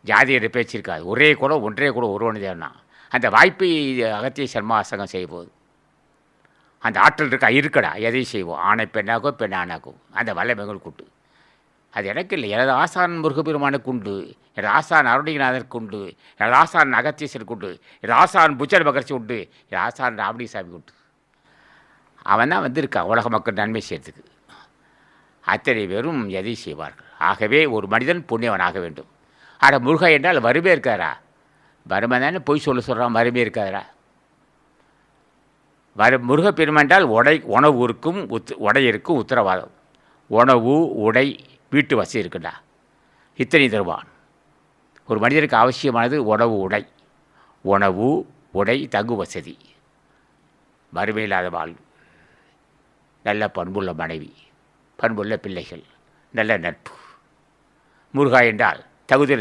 ஜாதியர் பேச்சு இருக்காது. ஒரே குலம் ஒன்றே குலம் ஒருவன் தேவனா அந்த வாய்ப்பை அகத்திய சன்மாசகம் செய்வது. அந்த ஆற்றல் இருக்கடா எதையும் செய்வோம். ஆணை பெண்ணாகோ பெண் ஆணாகோ அந்த வல்லமைகள் கூட்டு. அது எனக்கு இல்லை. எனது ஆசான் முருகப்பெருமானுக்கு உண்டு, எனது ஆசான் அருணிநாதனுக்கு உண்டு, எனது ஆசான் அகத்தீஸ்வருக்கு உண்டு, எனது ஆசான் புச்சர் மகர்ச்சி உண்டு, எனது ஆசான் ராமலிசாமி உண்டு. அவன் தான் வந்திருக்கான் உலக மக்கள் நன்மை செய்யறதுக்கு. அத்தனை பேரும் எதை செய்வார்கள். ஆகவே ஒரு மனிதன் புண்ணியவனாக வேண்டும். ஆனால் முருகா என்றால் வறுமை இருக்காரா? வறுமை தானே பொய் சொல்கிறான். வறுமை இருக்காரா? முருகப்பெருமான் என்றால் உணவு இருக்கும், உடை இருக்கும், உத்தரவாதம். உணவு உடை வீட்டு வசதி இருக்குண்டா, இத்தனை தருவான். ஒரு மனிதனுக்கு அவசியமானது உணவு உடை தங்கு வசதி. வறுமை இல்லாத வாழ்வு, நல்ல பண்புள்ள மனைவி, பண்புள்ள பிள்ளைகள், நல்ல நட்பு. முருகா என்றால் தகுதி